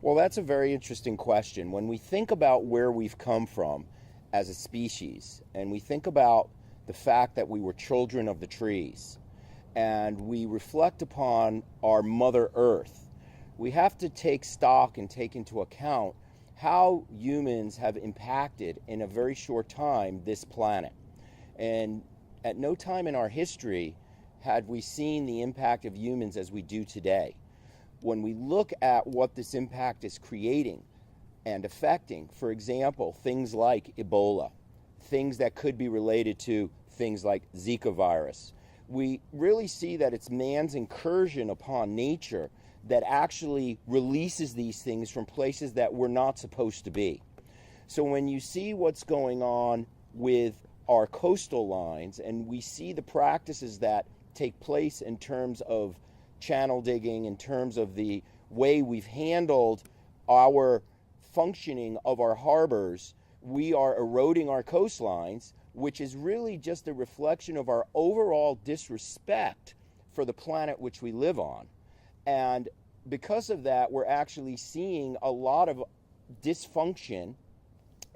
Well, that's a very interesting question. When we think about where we've come from as a species, and we think about the fact that we were children of the trees, and we reflect upon our Mother Earth, we have to take stock and take into account how humans have impacted in a very short time this planet. And at no time in our history had we seen the impact of humans as we do today. When we look at what this impact is creating and affecting, for example, things like Ebola, things that could be related to things like Zika virus, we really see that it's man's incursion upon nature that actually releases these things from places that we're not supposed to be. So when you see what's going on with our coastal lines, and we see the practices that take place in terms of channel digging, in terms of the way we've handled our functioning of our harbors, we are eroding our coastlines, which is really just a reflection of our overall disrespect for the planet which we live on. And because of that, we're actually seeing a lot of dysfunction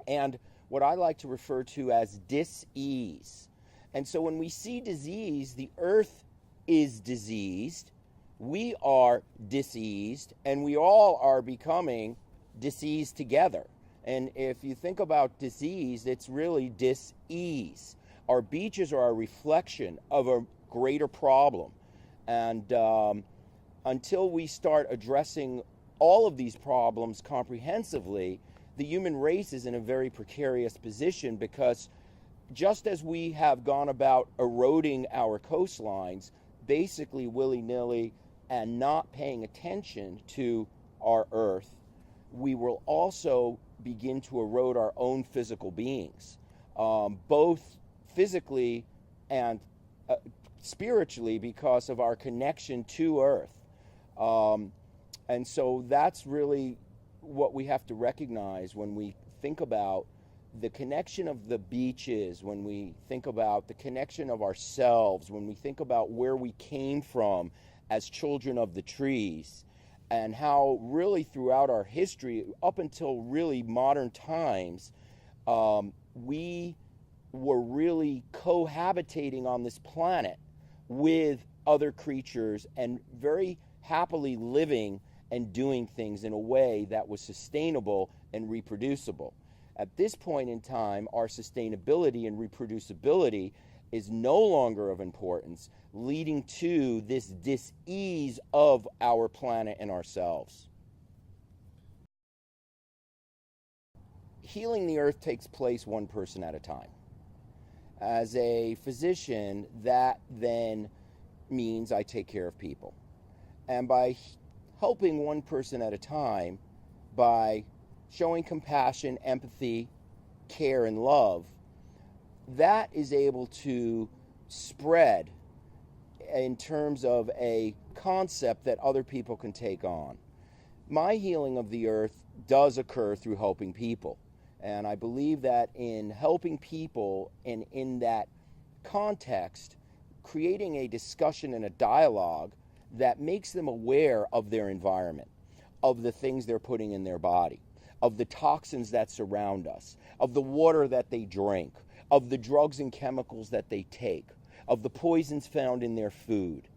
and what I like to refer to as dis-ease. And so when we see disease, the earth is diseased, we are diseased, and we all are becoming diseased together. And if you think about disease, it's really dis-ease. Our beaches are a reflection of a greater problem. And until we start addressing all of these problems comprehensively, the human race is in a very precarious position, because just as we have gone about eroding our coastlines, basically willy-nilly and not paying attention to our earth, we will also begin to erode our own physical beings, both physically and spiritually, because of our connection to earth. And so that's really what we have to recognize when we think about the connection of the beaches, when we think about the connection of ourselves, when we think about where we came from as children of the trees, and how really throughout our history, up until really modern times, we were really cohabitating on this planet with other creatures and very happily living and doing things in a way that was sustainable and reproducible. At this point in time, our sustainability and reproducibility is no longer of importance, leading to this dis-ease of our planet and ourselves. Healing the earth takes place one person at a time. As a physician, that then means I take care of people. And by helping one person at a time, by showing compassion, empathy, care, and love, that is able to spread in terms of a concept that other people can take on. My healing of the earth does occur through helping people. And I believe that in helping people and in that context, creating a discussion and a dialogue that makes them aware of their environment, of the things they're putting in their body, of the toxins that surround us, of the water that they drink, of the drugs and chemicals that they take, of the poisons found in their food.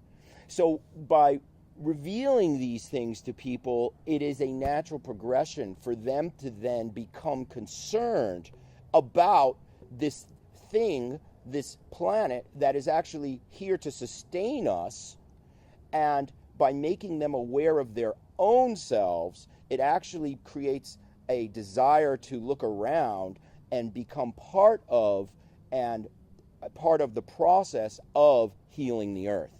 So by revealing these things to people, it is a natural progression for them to then become concerned about this thing, this planet that is actually here to sustain us. And by making them aware of their own selves, it actually creates a desire to look around and become part of the process of healing the earth.